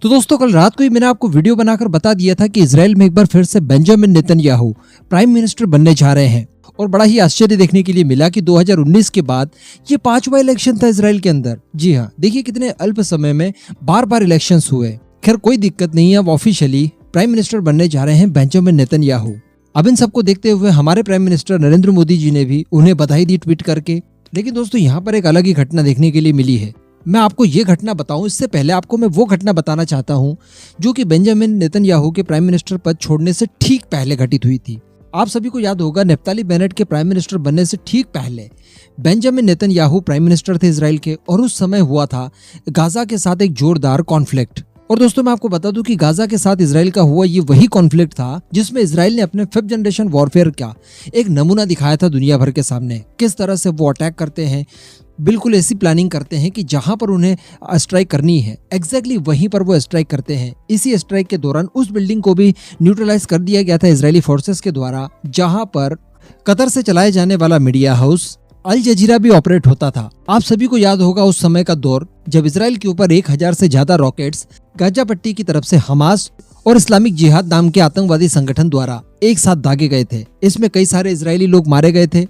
तो दोस्तों कल रात को ही मैंने आपको वीडियो बनाकर बता दिया था कि इजराइल में एक बार फिर से बेंजामिन नेतन्याहू प्राइम मिनिस्टर बनने जा रहे हैं। और बड़ा ही आश्चर्य देखने के लिए मिला कि 2019 के बाद ये 5वां इलेक्शन था इजराइल के अंदर। जी हाँ, देखिए कितने अल्प समय में बार बार इलेक्शंस हुए। खैर कोई दिक्कत नहीं है, अब ऑफिशियली प्राइम मिनिस्टर बनने जा रहे हैं बेंजामिन नेतन्याहू। अब इन सबको देखते हुए हमारे प्राइम मिनिस्टर नरेंद्र मोदी जी ने भी उन्हें बधाई दी ट्वीट करके। लेकिन दोस्तों यहाँ पर एक अलग ही घटना देखने के लिए मिली है। मैं आपको ये घटना बताऊं इससे पहले आपको मैं वो घटना बताना चाहता हूं जो कि बेंजामिन नेतन्याहू के प्राइम मिनिस्टर पद छोड़ने से ठीक पहले घटित हुई थी। आप सभी को याद होगा नफ्ताली बेनेट के प्राइम मिनिस्टर बनने से ठीक पहले बेंजामिन नेतन्याहू प्राइम मिनिस्टर थे इजराइल के, और उस समय हुआ था गाजा के साथ एक जोरदार कॉन्फ्लिक्ट। और दोस्तों मैं आपको बता दूं कि गाजा के साथ इजराइल का हुआ ये वही कॉन्फ्लिक्ट था जिसमें इजराइल ने अपने 5th जनरेशन वॉरफेयर का एक नमूना दिखाया था दुनिया भर के सामने। किस तरह से वो अटैक करते हैं, बिल्कुल ऐसी प्लानिंग करते हैं कि जहां पर उन्हें स्ट्राइक करनी है एग्जैक्टली वहीं पर वो स्ट्राइक करते हैं। इसी स्ट्राइक के दौरान उस बिल्डिंग को भी न्यूट्रलाइज कर दिया गया था इजरायली फोर्सेस के द्वारा, जहां पर कतर से चलाए जाने वाला मीडिया हाउस अल जजीरा भी ऑपरेट होता था। आप सभी को याद होगा उस समय का दौर जब इजराइल के ऊपर 1000 से ज्यादा रॉकेट्स गाजा पट्टी की तरफ से हमास और इस्लामिक जिहाद नाम के आतंकवादी संगठन द्वारा एक साथ दागे गए थे। इसमें कई सारे इजरायली लोग मारे गए थे।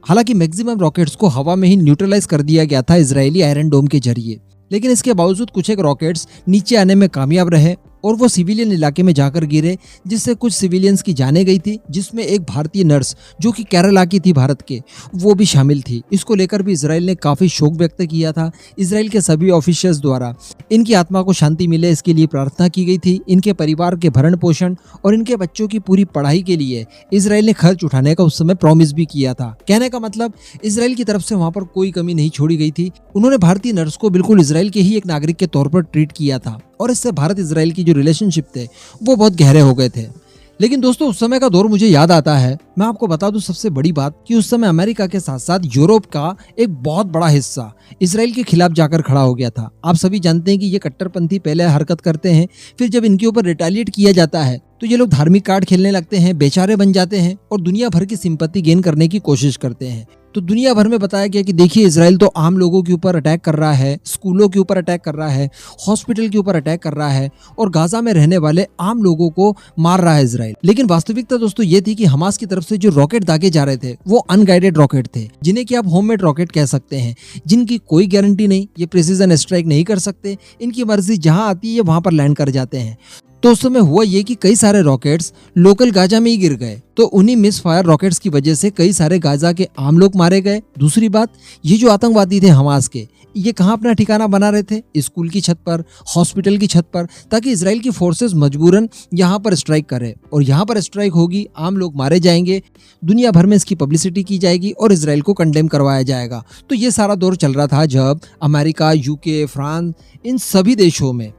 हालांकि मैक्सिमम रॉकेट्स को हवा में ही न्यूट्रलाइज कर दिया गया था इजरायली आयरन डोम के जरिए, लेकिन इसके बावजूद कुछ एक रॉकेट्स नीचे आने में कामयाब रहे और वो सिविलियन इलाके में जाकर गिरे, जिससे कुछ सिविलियंस की जाने गई थी, जिसमें एक भारतीय नर्स जो कि केरला की थी भारत के, वो भी शामिल थी। इसको लेकर भी इजराइल ने काफी शोक व्यक्त किया था। इजराइल के सभी ऑफिशियल्स द्वारा इनकी आत्मा को शांति मिले इसके लिए प्रार्थना की गई थी। इनके परिवार के भरण पोषण और इनके बच्चों की पूरी पढ़ाई के लिए इजराइल ने खर्च उठाने का उस समय प्रॉमिस भी किया था। कहने का मतलब इजराइल की तरफ से वहां पर कोई कमी नहीं छोड़ी गई थी। उन्होंने भारतीय नर्स को बिल्कुल इजराइल के ही एक नागरिक के तौर पर ट्रीट किया था और इससे भारत इजराइल की जो रिलेशनशिप थे वो बहुत गहरे हो गए थे। लेकिन दोस्तों उस समय का दौर मुझे याद आता है। मैं आपको बता दूं सबसे बड़ी बात कि उस समय अमेरिका के साथ साथ यूरोप का एक बहुत बड़ा हिस्सा इजराइल के खिलाफ जाकर खड़ा हो गया था। आप सभी जानते हैं कि ये कट्टरपंथी पहले हरकत करते हैं, फिर जब इनके ऊपर रिटेलिएट किया जाता है तो ये लोग धार्मिक कार्ड खेलने लगते हैं, बेचारे बन जाते हैं और दुनिया भर की सिंपैथी गेन करने की कोशिश करते हैं। तो दुनिया भर में बताया गया कि देखिए इजराइल तो आम लोगों के ऊपर अटैक कर रहा है, स्कूलों के ऊपर अटैक कर रहा है, हॉस्पिटल के ऊपर अटैक कर रहा है और गाजा में रहने वाले आम लोगों को मार रहा है इजराइल। लेकिन वास्तविकता दोस्तों ये थी कि हमास की तरफ से जो रॉकेट दागे जा रहे थे वो अनगाइडेड रॉकेट थे, जिन्हें कि आप होममेड रॉकेट कह सकते हैं, जिनकी कोई गारंटी नहीं, ये प्रिसीजन स्ट्राइक नहीं कर सकते, इनकी मर्जी जहां आती है वहां पर लैंड कर जाते हैं। तो उस समय हुआ ये कि कई सारे रॉकेट्स लोकल गाजा में ही गिर गए, तो उन्हीं मिस फायर रॉकेट्स की वजह से कई सारे गाजा के आम लोग मारे गए। दूसरी बात, ये जो आतंकवादी थे हमास के, ये कहाँ अपना ठिकाना बना रहे थे? स्कूल की छत पर, हॉस्पिटल की छत पर, ताकि इजराइल की फोर्सेस मजबूरन यहाँ पर स्ट्राइक करे और यहाँ पर स्ट्राइक होगी, आम लोग मारे जाएंगे, दुनिया भर में इसकी पब्लिसिटी की जाएगी और इजराइल को कंडेम करवाया जाएगा। तो ये सारा दौर चल रहा था जब अमेरिका, यूके, फ्रांस, इन सभी देशों में,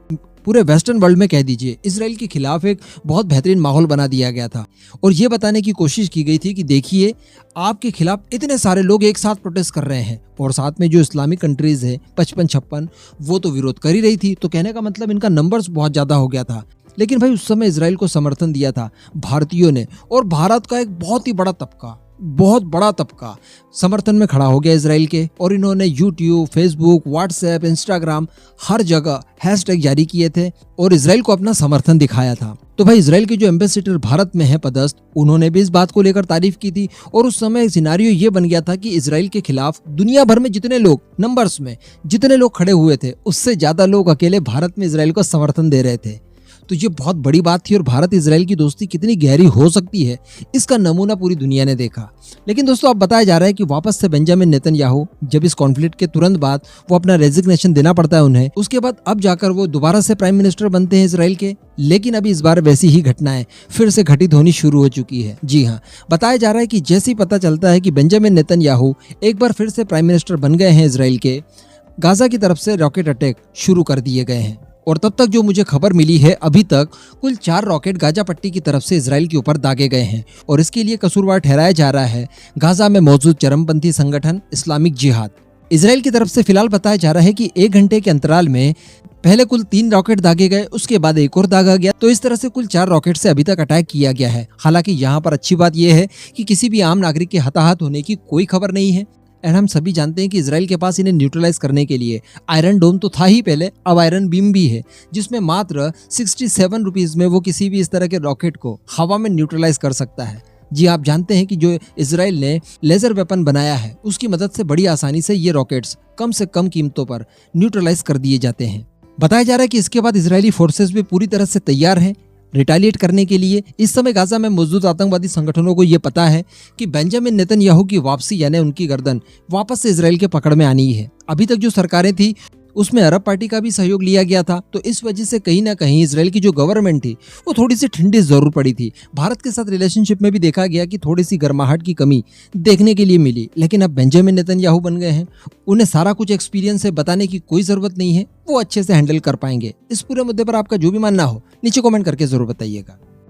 पूरे वेस्टर्न वर्ल्ड में कह दीजिए, इजराइल के खिलाफ एक बहुत बेहतरीन माहौल बना दिया गया था और ये बताने की कोशिश की गई थी कि देखिए आपके खिलाफ इतने सारे लोग एक साथ प्रोटेस्ट कर रहे हैं और साथ में जो इस्लामिक कंट्रीज है 55-56 वो तो विरोध कर ही रही थी। तो कहने का मतलब इनका नंबर्स बहुत ज्यादा हो गया था। लेकिन भाई उस समय इजराइल को समर्थन दिया था भारतीयों ने और भारत का एक बहुत ही बड़ा तबका समर्थन में खड़ा हो गया इजराइल के, और इन्होंने यूट्यूब, फेसबुक, व्हाट्सएप, इंस्टाग्राम हर जगह हैशटैग जारी किए थे और इजराइल को अपना समर्थन दिखाया था। तो भाई इजराइल के जो एम्बेसडर भारत में है पदस्थ, उन्होंने भी इस बात को लेकर तारीफ की थी और उस समय सिनारियो ये बन गया था कि इजराइल के खिलाफ दुनिया भर में जितने लोग नंबर्स में जितने लोग खड़े हुए थे उससे ज्यादा लोग अकेले भारत में इजराइल को समर्थन दे रहे थे। तो ये बहुत बड़ी बात थी और भारत इजराइल की दोस्ती कितनी गहरी हो सकती है इसका नमूना पूरी दुनिया ने देखा। लेकिन दोस्तों अब बताया जा रहा है कि वापस से बेंजामिन नेतन्याहू, जब इस कॉन्फ्लिक्ट के तुरंत बाद वो अपना रेजिग्नेशन देना पड़ता है उन्हें, उसके बाद अब जाकर वो दोबारा से प्राइम मिनिस्टर बनते हैं इजराइल के। लेकिन अभी इस बार वैसी ही घटनाएं फिर से घटित होनी शुरू हो चुकी है। जी हाँ, बताया जा रहा है कि जैसे ही पता चलता है कि बेंजामिन नेतन्याहू एक बार फिर से प्राइम मिनिस्टर बन गए हैं इजराइल के, गाजा की तरफ से रॉकेट अटैक शुरू कर दिए गए हैं। और तब तक जो मुझे खबर मिली है, अभी तक कुल 4 रॉकेट गाजा पट्टी की तरफ से इजराइल के ऊपर दागे गए हैं और इसके लिए कसूरवार ठहराया जा रहा है गाजा में मौजूद चरमपंथी संगठन इस्लामिक जिहाद। इजराइल की तरफ से फिलहाल बताया जा रहा है कि 1 घंटे के अंतराल में पहले कुल 3 रॉकेट दागे गए, उसके बाद एक और दागा गया, तो इस तरह से कुल 4 रॉकेट से अभी तक अटैक किया गया है। हालांकि यहाँ पर अच्छी बात यह है कि किसी भी आम नागरिक के हताहत होने की कोई खबर नहीं है। एंड हम सभी जानते हैं कि इसराइल के पास इन्हें न्यूट्रलाइज करने के लिए आयरन डोम तो था ही पहले, अब आयरन बीम भी है, जिसमें मात्र 67 रुपीज में वो किसी भी इस तरह के रॉकेट को हवा में न्यूट्रलाइज कर सकता है। जी आप जानते हैं कि जो इसराइल ने लेजर वेपन बनाया है उसकी मदद से बड़ी आसानी से ये रॉकेट्स कम से कम कीमतों पर न्यूट्रलाइज कर दिए जाते हैं। बताया जा रहा है कि इसके बाद इजरायली फोर्सेस भी पूरी तरह से तैयार हैं रिटालिएट करने के लिए। इस समय गाजा में मौजूद आतंकवादी संगठनों को यह पता है कि बेंजामिन नेतन्याहू की वापसी यानी उनकी गर्दन वापस से इसराइल के पकड़ में आनी है। अभी तक जो सरकारें थी उसमें अरब पार्टी का भी सहयोग लिया गया था, तो इस वजह से कहीं ना कहीं इसराइल की जो गवर्नमेंट थी वो थोड़ी सी ठंडी जरूर पड़ी थी। भारत के साथ रिलेशनशिप में भी देखा गया कि थोड़ी सी गर्माहट की कमी देखने के लिए मिली, लेकिन अब बेंजामिन नेतन्याहू बन गए हैं, उन्हें सारा कुछ एक्सपीरियंस है, बताने की कोई जरूरत नहीं है, वो अच्छे से हैंडल कर पाएंगे। इस पूरे मुद्दे पर आपका जो भी मानना हो नीचे कमेंट करके जरूर बताइएगा।